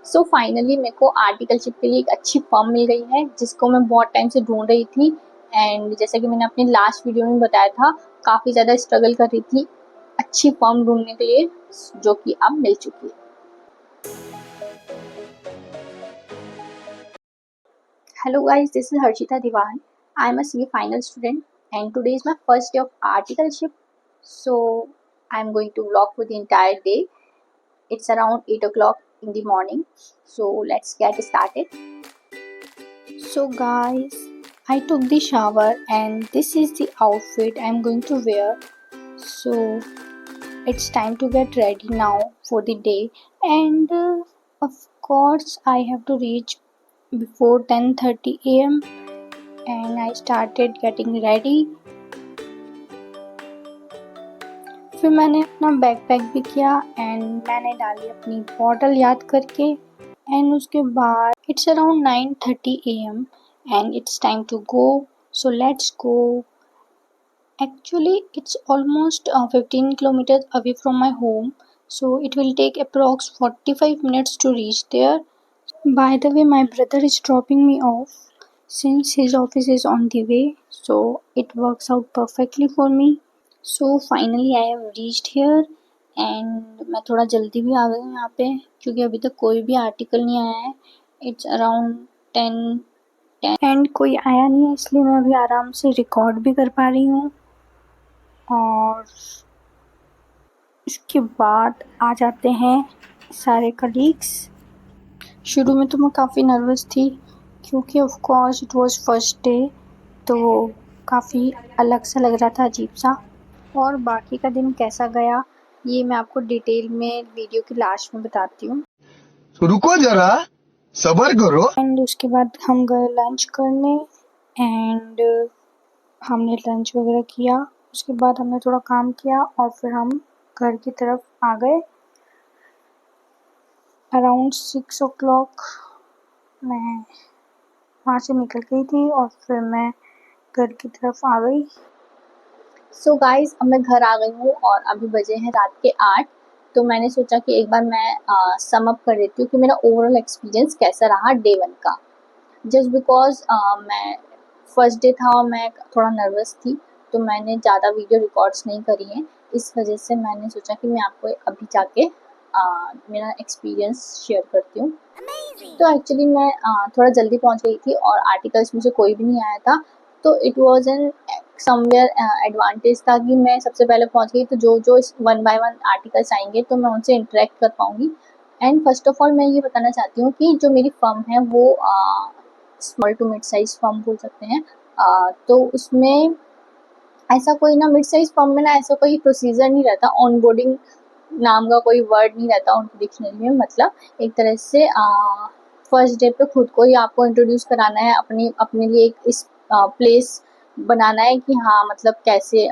So finally मेरे को articleship के लिए एक अच्छी फर्म मिल गई है जिसको मैं बहुत टाइम से ढूंढ रही थी। एंड जैसा कि मैंने अपनी लास्ट वीडियो में बताया था, काफ़ी ज़्यादा स्ट्रगल कर रही थी अच्छी फर्म ढूंढने के लिए, जो कि अब मिल चुकी है। Hello guys, this is Harshita Diwan. I am a CA final student and today is my first day of articleship. So I am going to vlog for the entire day. It's around 8 o'clock in the morning. So let's get started. So guys, I took the shower and this is the outfit I'm going to wear. So it's time to get ready now for the day, and of course I have to reach before 10:30 a.m. and I started getting ready. फिर मैंने अपना backpack भी किया and मैंने डाली अपनी bottle याद करके, एंड उसके बाद it's around 9:30 a.m. and it's time to go. So let's go. Actually, it's almost 15 kilometers away from my home, so it will take approx 45 minutes to reach there. By the way, my brother is dropping me off since his office is on the way, so it works out perfectly for me. So finally I have reached here and मैं थोड़ा जल्दी भी आ गई हूँ यहाँ पे क्योंकि अभी तक कोई भी आर्टिकल नहीं आया है। इट्स अराउंड 10 एंड कोई आया नहीं है, इसलिए मैं अभी आराम से रिकॉर्ड भी कर पा रही हूँ। और इसके बाद आ जाते हैं सारे कलीग्स। शुरू में तो मैं काफ़ी नर्वस थी क्योंकि of course it was first day, तो काफ़ी अलग सा लग रहा था, अजीब सा। और बाकी का दिन कैसा गया ये मैं आपको डिटेल में वीडियो की लास्ट में बताती हूँ। तो रुको जरा, सब्र करो। एंड उसके बाद हम गए लंच करने एंड हमने लंच वगैरह किया। उसके बाद हमने थोड़ा काम किया और फिर हम घर की तरफ आ गए। अराउंड 6 o'clock मैं वहाँ से निकल गई थी और फिर मैं घर की तरफ आ गई। सो गाइस, अब मैं घर आ गई हूँ और अभी बजे हैं रात के 8। तो मैंने सोचा कि एक बार मैं सम अप कर देती हूँ कि मेरा ओवरऑल एक्सपीरियंस कैसा रहा डे 1 का। जस्ट बिकॉज मैं फर्स्ट डे था और मैं थोड़ा नर्वस थी, तो मैंने ज़्यादा वीडियो रिकॉर्ड्स नहीं करी हैं। इस वजह से मैंने सोचा कि मैं आपको अभी जाके मेरा एक्सपीरियंस शेयर करती हूँ। तो एक्चुअली मैं थोड़ा जल्दी पहुँच गई थी और आर्टिकल्स मुझे कोई भी नहीं आया था, तो it was an somewhere advantage था कि मैं सबसे पहले पहुँच गई, तो जो 1 by 1 आर्टिकल्स आएंगे तो मैं उनसे इंटरेक्ट कर पाऊँगी। एंड फर्स्ट ऑफ ऑल मैं ये बताना चाहती हूँ कि जो मेरी फर्म है वो small to mid size firm बोल सकते हैं। तो उसमें ऐसा कोई ना, मिड साइज फर्म में ना ऐसा कोई प्रोसीजर नहीं रहता, ऑनबोर्डिंग नाम का कोई वर्ड नहीं रहता उनकी डिक्शनरी में। मतलब एक तरह से फर्स्ट डे पे खुद को ही आपको इंट्रोड्यूस कराना है, अपने लिए एक इस प्लेस बनाना है कि हाँ मतलब कैसे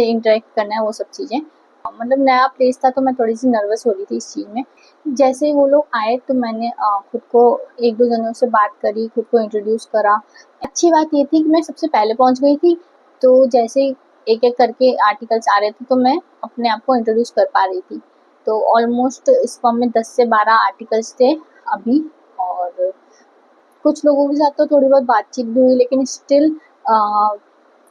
इंटरेक्ट करना है, वो सब चीज़ें। मतलब नया प्लेस था तो मैं थोड़ी सी नर्वस हो रही थी इस चीज़ में। जैसे ही वो लोग आए तो मैंने खुद को 1-2 जनों से बात करी, खुद को इंट्रोड्यूस करा। अच्छी बात ये थी कि मैं सबसे पहले पहुंच गई थी, तो जैसे एक-एक करके आर्टिकल्स आ रहे थे तो मैं अपने आप को इंट्रोड्यूस कर पा रही थी। तो ऑलमोस्ट इस फॉर्म में 10 से 12 आर्टिकल्स थे अभी, और कुछ लोगों के साथ तो थोड़ी बहुत बातचीत भी हुई, लेकिन स्टिल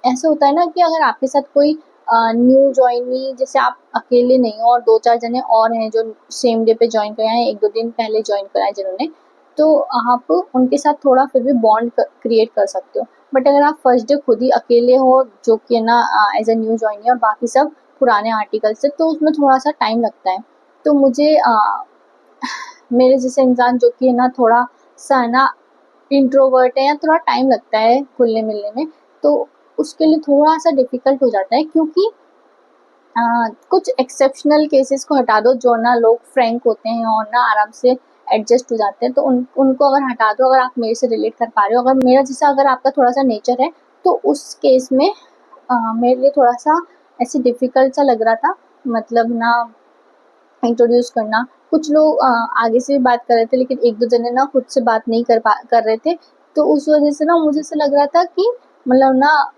ऐसा होता है ना कि अगर आपके साथ कोई न्यू जॉइनी, जैसे आप अकेले नहीं हो और 2-4 जने और हैं जो सेम डे पे ज्वाइन करे हैं, 1-2 दिन पहले ज्वाइन करा है जिन्होंने, तो आप उनके साथ थोड़ा फिर भी बॉन्ड क्रिएट कर सकते हो। बट अगर आप फर्स्ट डे खुद ही अकेले हो, जो कि है ना एज अ न्यू जॉइनी, और बाकी सब पुराने आर्टिकल से, तो उसमें थोड़ा सा टाइम लगता है। तो मुझे मेरे जैसे इंसान जो कि है ना थोड़ा सा है ना इंट्रोवर्ट है, या थोड़ा टाइम लगता है घुलने मिलने में, तो उसके लिए थोड़ा सा डिफ़िकल्ट हो जाता है, क्योंकि कुछ एक्सेप्शनल केसेस को हटा दो, जो ना लोग फ्रैंक होते हैं और ना आराम से एडजस्ट हो जाते हैं, तो उनको अगर हटा दो, अगर आप मेरे से रिलेट कर पा रहे हो, अगर मेरा जैसा अगर आपका थोड़ा सा नेचर है, तो उस केस में मेरे लिए थोड़ा सा ऐसे डिफ़िकल्ट सा लग रहा था, मतलब ना इंट्रोड्यूस करना। कुछ लोग आगे से भी बात कर रहे थे, लेकिन 1-2 जने ना खुद से बात नहीं कर रहे थे, तो उस वजह से ना मुझे ऐसा लग रहा था कि मतलब ना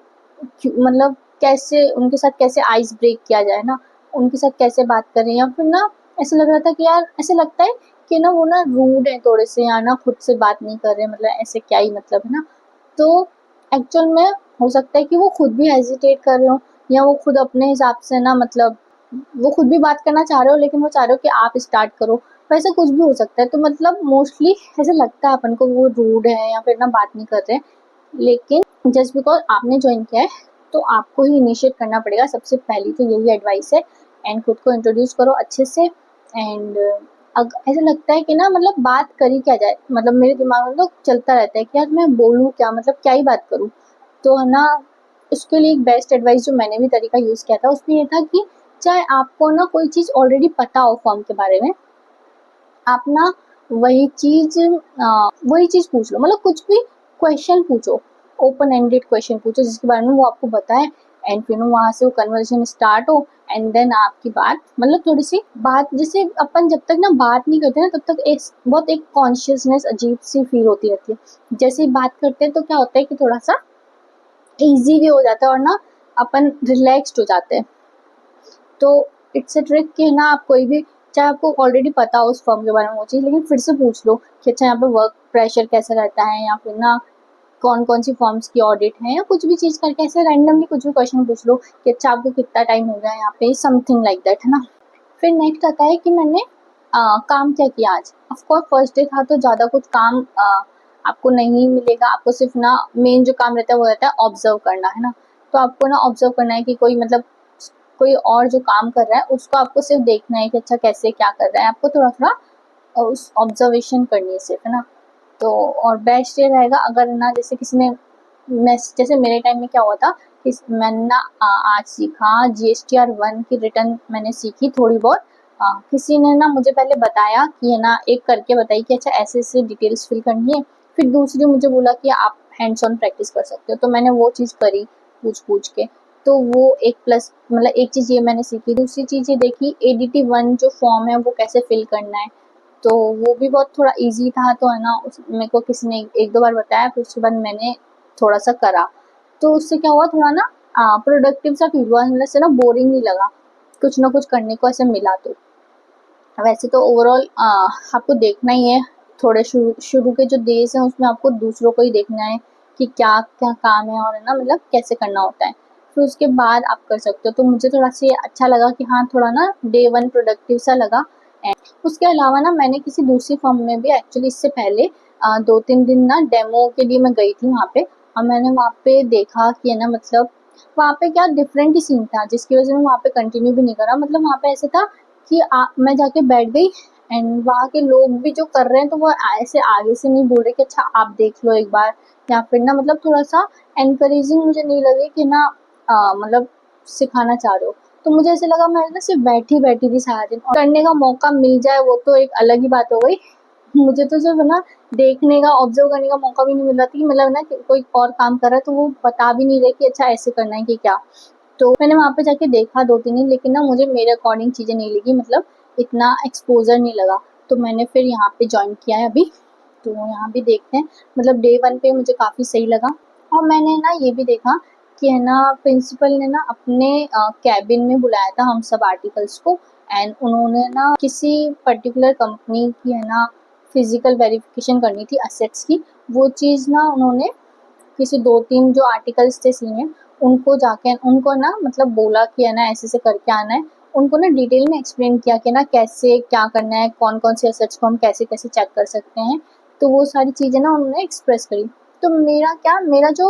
मतलब कैसे उनके साथ कैसे आइस ब्रेक किया जाए ना, उनके साथ कैसे बात करें, या फिर ना ऐसा लग रहा था कि यार ऐसे लगता है कि ना वो ना रूड है थोड़े से, या ना खुद से बात नहीं कर रहे, मतलब ऐसे क्या ही मतलब है ना। तो एक्चुअल में हो सकता है कि वो खुद भी हेजिटेट कर रहे हो, या वो खुद अपने हिसाब से ना मतलब वो खुद भी बात करना चाह रहे हो, लेकिन वो चाह रहे हो कि आप स्टार्ट करो। वैसे कुछ भी हो सकता है। तो मतलब मोस्टली ऐसा लगता है अपन को वो रूड है या फिर ना बात नहीं कर रहे, लेकिन जस्ट बिकॉज आपने ज्वाइन किया है तो आपको ही इनिशिएट करना पड़ेगा। सबसे पहली तो यही एडवाइस है। एंड खुद को इंट्रोड्यूस करो अच्छे से। एंड ऐसा लगता है कि ना मतलब बात करी क्या जाए, मतलब मेरे दिमाग में तो चलता रहता है कि यार मैं बोलूँ क्या, मतलब क्या ही बात करूँ। तो है ना, उसके लिए एक बेस्ट एडवाइस जो मैंने भी तरीका यूज़ किया था उसमें ये था कि चाहे आपको ना कोई चीज़ ऑलरेडी पता हो फॉर्म के बारे में, आप ना वही चीज़ वही चीज़ पूछ लो, मतलब कुछ भी क्वेश्चन पूछो, ओपन एंडेड क्वेश्चन पूछो जिसके बारे में वो आपको बताए। एंड फिर वहाँ से वो कन्वर्सेशन स्टार्ट हो। एंड देन आपकी बात मतलब थोड़ी सी बात, जैसे अपन जब तक ना बात नहीं करते ना तब तक एक बहुत एक कॉन्शियसनेस अजीब सी फील होती रहती है। जैसे ही बात करते हैं तो क्या होता है कि थोड़ा सा ईजी भी हो जाता है और ना अपन रिलैक्स्ड हो जाते हैं। तो इट्स अ ट्रिक कि ना आप कोई भी, चाहे आपको ऑलरेडी पता हो उस फर्म के बारे में वो चीज़, लेकिन फिर से पूछ लो कि अच्छा यहाँ पे वर्क प्रेशर कैसा रहता है, या फिर ना कौन कौन सी फॉर्म्स की ऑडिट है, या कुछ भी चीज़ करके ऐसे रैंडमली कुछ भी क्वेश्चन पूछ लो कि अच्छा आपको कितना टाइम हो गया यहाँ पे, समथिंग लाइक दैट, है ना। फिर नेक्स्ट आता है कि मैंने काम क्या किया आज। ऑफकोर्स फर्स्ट डे था तो ज़्यादा कुछ काम आपको नहीं मिलेगा। आपको सिर्फ ना मेन जो काम रहता है वो रहता है ऑब्जर्व करना, है ना। तो आपको ना ऑब्जर्व करना है कि कोई मतलब कोई और जो काम कर रहा है उसको आपको सिर्फ देखना है कि अच्छा कैसे क्या कर रहा है, आपको थोड़ा थोड़ा उस ऑब्जर्वेशन करनी है सिर्फ, है ना। तो और बेस्ट ये रहेगा अगर ना जैसे किसी ने जैसे मेरे टाइम में क्या हुआ था कि मैंने ना आज सीखा GSTR 1 की रिटर्न मैंने सीखी थोड़ी बहुत। किसी ने ना मुझे पहले बताया कि है ना एक करके बताई कि अच्छा ऐसे ऐसे डिटेल्स फिल करनी है। फिर दूसरी मुझे बोला कि आप हैंड्स ऑन प्रैक्टिस कर सकते हो, तो मैंने वो चीज़ करी पूछ पूछ के। तो वो एक प्लस मतलब एक चीज़ ये मैंने सीखी। दूसरी चीज़ ये देखी ADT 1 जो फॉर्म है वो कैसे फिल करना है। तो वो भी बहुत थोड़ा ईज़ी था, तो है ना मेरे को किसी ने 1-2 बार बताया, फिर उसके बाद मैंने थोड़ा-सा करा। तो उससे क्या हुआ थोड़ा ना प्रोडक्टिव सा फील हुआ, मतलब से ना बोरिंग नहीं लगा, कुछ ना कुछ करने को ऐसे मिला। तो वैसे तो ओवरऑल आपको देखना ही है, थोड़े शुरू शुरू के जो डेज़ हैं उसमें आपको दूसरों को ही देखना है कि क्या-क्या काम है और है ना मतलब कैसे करना होता है। फिर उसके बाद आप कर सकते हो। तो मुझे थोड़ा-सा ये अच्छा लगा कि हाँ, थोड़ा ना डे 1 प्रोडक्टिव सा लगा। एंड उसके अलावा ना मैंने किसी दूसरी फर्म में भी एक्चुअली इससे पहले 2-3 दिन ना डेमो के लिए मैं गई थी वहाँ पे, और मैंने वहाँ पे देखा कि है ना मतलब वहाँ पे क्या डिफरेंट ही सीन था, जिसकी वज़ह से मैं वहाँ पे कंटिन्यू भी नहीं करा। मतलब वहाँ पे ऐसा था कि मैं जाके बैठ गई। एंड वहाँ के लोग भी जो कर रहे हैं तो वो ऐसे आगे से नहीं बोल रहे कि अच्छा आप देख लो एक बार, या फिर ना मतलब थोड़ा-सा एनकरेजिंग मुझे नहीं लगे कि ना मतलब सिखाना चाह रहे हो। तो मुझे ऐसा लगा मैं ना सिर्फ बैठी-बैठी थी सारा दिन, और करने का मौका मिल जाए वो तो एक अलग ही बात हो गई। मुझे तो सिर्फ ना देखने का, ऑब्जर्व करने का मौका भी नहीं मिल रहा था कि मतलब ना कि कोई और काम कर रहा है तो वो बता भी नहीं रहे कि अच्छा ऐसे करना है कि क्या। तो मैंने वहाँ पे जाके देखा 2-3 दिन, लेकिन ना मुझे मेरे अकॉर्डिंग चीज़ें नहीं लगी, मतलब इतना एक्सपोज़र नहीं लगा। तो मैंने फिर यहाँ पे जॉइन किया है अभी। तो यहाँ भी देखते हैं, मतलब डे 1 पे मुझे काफ़ी सही लगा। और मैंने ना ये भी देखा कि है ना प्रिंसिपल ने ना अपने केबिन में बुलाया था हम सब आर्टिकल्स को। एंड उन्होंने ना किसी पर्टिकुलर कंपनी की है ना फिज़िकल वेरिफिकेशन करनी थी एसेट्स की। वो चीज़ ना उन्होंने किसी 2-3 जो आर्टिकल्स थे सीनियर, उनको जाके उनको ना मतलब बोला कि है ना ऐसे-ऐसे करके आना है। उनको ना डिटेल में एक्सप्लेन किया कि ना कैसे क्या करना है, कौन-कौन से एसेट्स को हम कैसे-कैसे चेक कर सकते हैं। तो वो सारी चीज़ें ना उन्होंने एक्सप्रेस करी। तो मेरा जो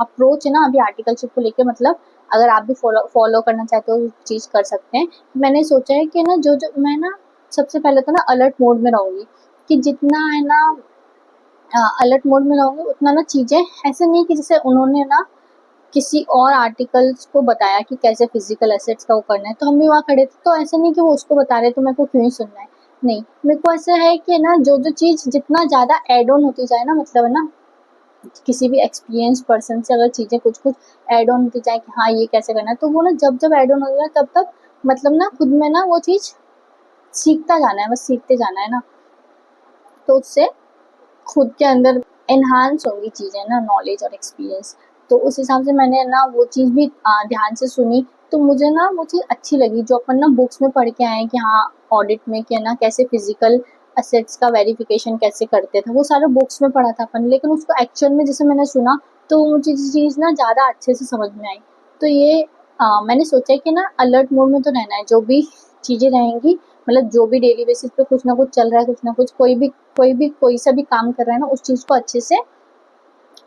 अप्रोच है ना अभी आर्टिकलशिप को लेके, मतलब अगर आप भी फॉलो करना चाहते हो तो चीज़ कर सकते हैं। मैंने सोचा है कि ना जो मैं ना सबसे पहले तो ना अलर्ट मोड में रहूँगी, कि जितना है ना अलर्ट मोड में रहूँगी उतना ना चीज़ें ऐसे नहीं कि जैसे उन्होंने ना किसी और आर्टिकल्स को बताया कि कैसे फिजिकल एसेट्स का वो करना है, तो हम भी वहाँ खड़े थे, तो ऐसा नहीं कि वो उसको बता रहे तो मेरे को क्यों ही सुनना है। नहीं, मेरे को ऐसा है कि ना जो चीज़ जितना ज़्यादा ऐड ऑन होती जाए ना, मतलब है ना किसी भी एक्सपीरियंस पर्सन से अगर चीज़ें कुछ-कुछ ऐड ऑन होती जाए कि हाँ, ये कैसे करना है, तो वो ना जब-जब ऐड ऑन हो जाए तब-तब मतलब ना खुद में ना वो चीज़ सीखता जाना है, बस सीखते जाना है ना। तो उससे खुद के अंदर एनहांस होंगी चीज़ें ना, नॉलेज और एक्सपीरियंस। तो उस हिसाब से मैंने ना वो चीज़ भी ध्यान से सुनी। तो मुझे ना वो चीज़ अच्छी लगी जो अपन ना बुक्स में पढ़ के आए हैं कि हाँ, ऑडिट में कि है ना कैसे फिजिकल असेट्स का वेरिफिकेशन कैसे करते थे, वो सारे बुक्स में पढ़ा था अपन, लेकिन उसको एक्चुअल में जैसे मैंने सुना तो मुझे चीज़ ना ज़्यादा अच्छे से समझ में आई। तो ये मैंने सोचा कि ना अलर्ट मोड में तो रहना है, जो भी चीज़ें रहेंगी, मतलब जो भी डेली बेसिस पे कुछ ना कुछ चल रहा है, कुछ ना कुछ कोई सा भी काम कर रहा है ना, उस चीज़ को अच्छे से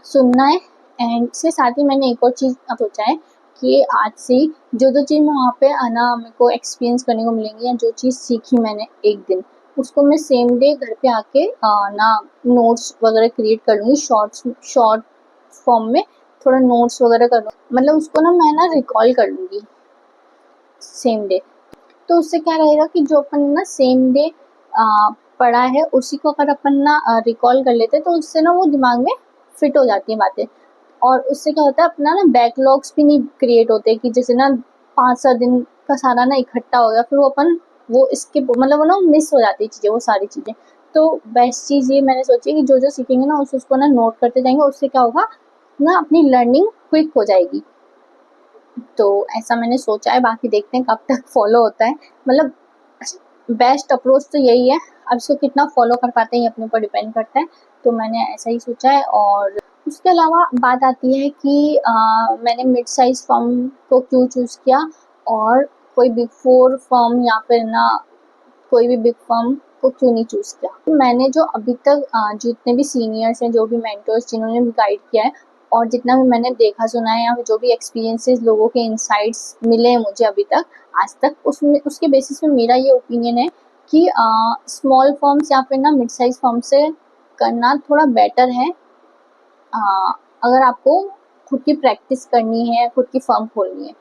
सुनना है। एंड इसके साथ ही मैंने एक और चीज़ सोचा है कि आज से जो चीज़ मैं वहाँ पे आना मेरे को एक्सपीरियंस करने को मिलेंगी, या जो चीज़ सीखी मैंने एक दिन, उसको मैं सेम डे घर पे आके ना नोट्स वगैरह क्रिएट कर लूँगी, शॉर्ट फॉर्म में थोड़ा नोट्स वगैरह कर लूँगी, मतलब उसको ना मैं ना रिकॉल कर लूँगी सेम डे। तो उससे क्या रहेगा कि जो अपन ना सेम डे पढ़ा है उसी को अगर अपन ना रिकॉल कर लेते तो उससे ना वो दिमाग में फिट हो जाती है बातें। और उससे क्या होता है, अपना ना बैकलॉग्स भी नहीं क्रिएट होते कि जैसे ना 5-7 दिन का सारा ना इकट्ठा हो गया, फिर वो अपन वो इसके मतलब वो ना मिस हो जाती है चीज़ें, वो सारी चीज़ें। तो बेस्ट चीज़ ये मैंने सोची है कि जो सीखेंगे ना उसको ना नोट करते जाएंगे, उससे क्या होगा ना, अपनी लर्निंग क्विक हो जाएगी। तो ऐसा मैंने सोचा है, बाकी देखते हैं कब तक फॉलो होता है। मतलब बेस्ट अप्रोच तो यही है, अब इसको कितना फॉलो कर पाते हैं ये अपने ऊपर डिपेंड करता है। तो मैंने ऐसा ही सोचा है। और उसके अलावा बात आती है कि मैंने मिड साइज फर्म को क्यों चूज़ किया, और कोई बिग फोर फर्म या फिर ना कोई भी बिग फर्म को क्यों नहीं चूज़ किया। तो मैंने जो अभी तक जितने भी सीनियर्स हैं, जो भी मेंटर्स जिन्होंने भी गाइड किया है, और जितना भी मैंने देखा सुना है, या जो भी एक्सपीरियंसेस लोगों के इनसाइट्स मिले हैं मुझे अभी तक आज तक, उसमें उसके बेसिस में मेरा ये ओपिनियन है कि स्मॉल फर्म्स या फिर ना मिड साइज फर्म से करना थोड़ा बेटर है। अगर आपको खुद की प्रैक्टिस करनी है, खुद की फर्म खोलनी है,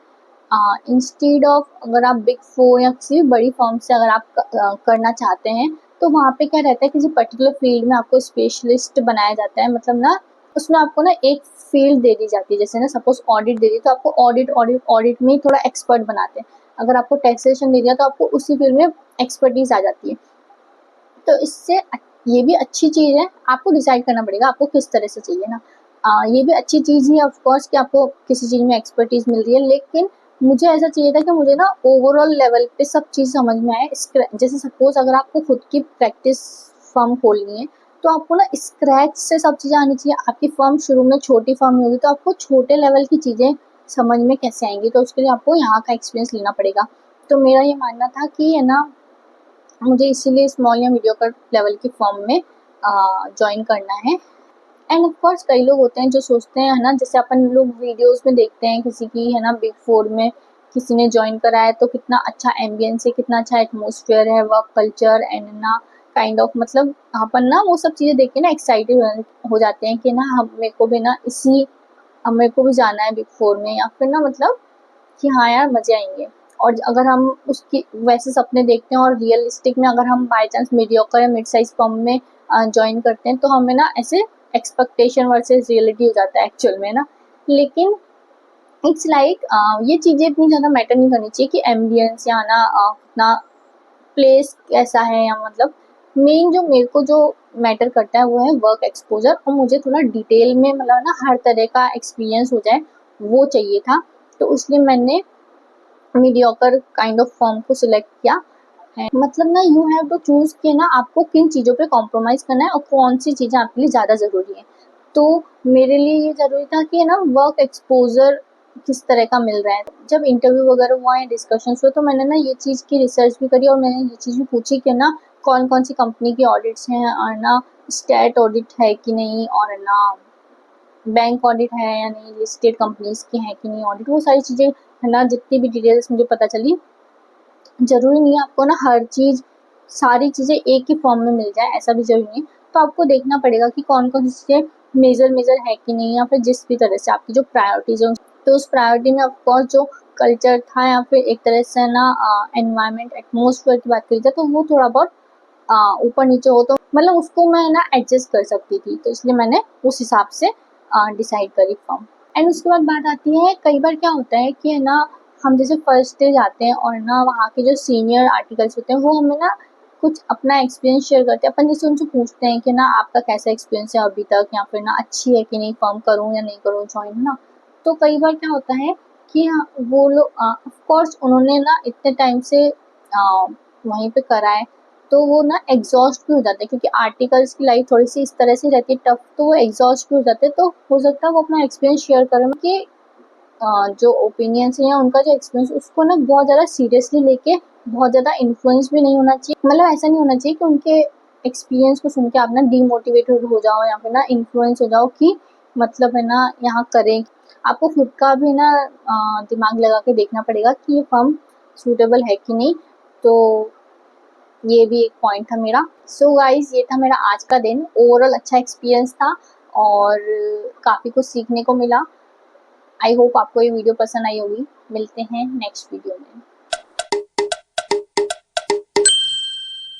इंस्टीड ऑफ अगर आप बिग फोर या किसी भी बड़ी फर्म से अगर आप करना चाहते हैं, तो वहाँ पे क्या रहता है, किसी पर्टिकुलर फील्ड में आपको स्पेशलिस्ट बनाया जाता है। मतलब ना उसमें आपको ना एक फील्ड दे दी जाती है, जैसे ना सपोज ऑडिट दे दी तो आपको ऑडिट में ही थोड़ा एक्सपर्ट बनाते हैं। अगर आपको टैक्सेशन दे दिया तो आपको उसी फील्ड में एक्सपर्टीज आ जाती है। तो इससे ये भी अच्छी चीज़ है, आपको डिसाइड करना पड़ेगा आपको किस तरह से चाहिए ना। ये भी अच्छी चीज़ ही है ऑफ कोर्स कि आपको किसी चीज़ में एक्सपर्टीज मिल रही है, लेकिन मुझे ऐसा चाहिए था कि मुझे ना ओवरऑल लेवल पे सब चीज़ समझ में आए। जैसे सपोज अगर आपको खुद की प्रैक्टिस फर्म खोलनी है, तो आपको ना स्क्रैच से सब चीज़ें आनी चाहिए। आपकी फर्म शुरू में छोटी फर्म होगी तो आपको छोटे लेवल की चीज़ें समझ में कैसे आएंगी, तो उसके लिए आपको यहाँ का एक्सपीरियंस लेना पड़ेगा। तो मेरा ये मानना था कि है ना, मुझे इसीलिए स्मॉल या मीडियोकर लेवल की फर्म में ज्वाइन करना है। एंड ऑफ कोर्स कई लोग होते हैं जो सोचते हैं, है ना, जैसे अपन लोग वीडियोस में देखते हैं किसी की, है ना, बिग फोर में किसी ने ज्वाइन करा है तो कितना अच्छा एम्बियंस है, कितना अच्छा एटमोसफियर है, वर्क कल्चर एंड ना काइंड ऑफ, मतलब अपन ना वो सब चीज़ें देख के ना एक्साइटेड हो जाते हैं कि ना हम मेरे को भी ना मेरे को भी जाना है बिग फोर में, या फिर ना मतलब कि हाँ यार मज़े आएंगे। और अगर हम उसकी वैसे सपने देखते हैं और रियलिस्टिक में अगर हम बाई चांस मीडियोकर या मिड साइज फर्म में ज्वाइन करते हैं, तो हमें ना ऐसे एक्सपेक्टेशन वर्सेस रियलिटी हो जाता है एक्चुअल में ना। लेकिन इट्स लाइक ये चीज़ें इतनी ज़्यादा मैटर नहीं करनी चाहिए कि एम्बियंस या ना अपना प्लेस कैसा है, या मतलब मेन जो मेरे को जो मैटर करता है वो है वर्क एक्सपोजर, और मुझे थोड़ा डिटेल में मतलब ना हर तरह का एक्सपीरियंस हो जाए, वो चाहिए था। तो इसलिए मैंने मीडियोकर काइंड ऑफ फॉर्म को सिलेक्ट किया है। मतलब ना यू हैव टू चूज कि ना आपको किन चीज़ों पे कॉम्प्रोमाइज़ करना है और कौन सी चीज़ें आपके लिए ज़्यादा ज़रूरी है। तो मेरे लिए ये ज़रूरी था कि ना वर्क एक्सपोजर किस तरह का मिल रहा है। जब इंटरव्यू वगैरह हुआ या डिस्कशंस हुए तो मैंने ना ये चीज़ की रिसर्च भी करी, और मैंने ये चीज़ भी पूछी कि ना कौन कौन सी कंपनी की ऑडिट्स हैं, और ना स्टेट ऑडिट है कि नहीं, और ना बैंक ऑडिट है या नहीं, लिस्टेड कंपनीज की है कि नहीं ऑडिट, वो सारी चीज़ें है ना, जितनी भी डिटेल्स मुझे पता चली। ज़रूरी नहीं है आपको ना हर चीज़ सारी चीज़ें एक ही फॉर्म में मिल जाए, ऐसा भी ज़रूरी नहीं है। तो आपको देखना पड़ेगा कि कौन कौन सी चीज़ें मेजर है कि नहीं, या फिर जिस भी तरह से आपकी जो प्रायोरिटीज़ है, तो उस प्रायोरिटी में ऑफकोर्स जो कल्चर था या फिर एक तरह से ना एनवायरमेंट एटमोसफियर की बात करी जाए, तो वो थोड़ा बहुत ऊपर नीचे हो तो मतलब उसको मैं ना एडजस्ट कर सकती थी। तो इसलिए मैंने उस हिसाब से डिसाइड करी फॉर्म। एंड उसके बाद बात आती है, कई बार क्या होता है कि है ना, हम जैसे फर्स्ट डे जाते हैं और ना वहाँ के जो सीनियर आर्टिकल्स होते हैं वो हमें ना कुछ अपना एक्सपीरियंस शेयर करते हैं। अपन जैसे उनसे पूछते हैं कि ना आपका कैसा एक्सपीरियंस है अभी तक, या फिर ना अच्छी है कि नहीं फर्म, करूँ या नहीं करूँ ज्वाइन, है ना। तो कई बार क्या होता है कि हाँ, वो लोग ऑफकोर्स उन्होंने ना इतने टाइम से वहीं पे करा है, तो वो ना एग्जॉस्ट भी हो जाते हैं, क्योंकि आर्टिकल्स की लाइफ थोड़ी सी इस तरह से रहती है टफ, तो वो एग्जॉस्ट भी हो जाते हैं। तो हो सकता है वो अपना एक्सपीरियंस शेयर करें कि जो ओपिनियंस है या उनका जो एक्सपीरियंस, उसको ना बहुत ज़्यादा सीरियसली लेके बहुत ज़्यादा इन्फ्लुएंस भी नहीं होना चाहिए। मतलब ऐसा नहीं होना चाहिए कि उनके एक्सपीरियंस को सुन के आप ना डीमोटिवेटेड हो जाओ या फिर ना इन्फ्लुएंस हो जाओ कि मतलब है ना यहाँ करें। आपको खुद का भी ना दिमाग लगा के देखना पड़ेगा कि ये फर्म सूटेबल है कि नहीं। तो ये भी एक पॉइंट था मेरा। सो गाइज, ये था मेरा आज का दिन। ओवरऑल अच्छा एक्सपीरियंस था और काफ़ी कुछ सीखने को मिला। आई होप आपको ये वीडियो पसंद आई होगी। मिलते हैं नेक्स्ट वीडियो में।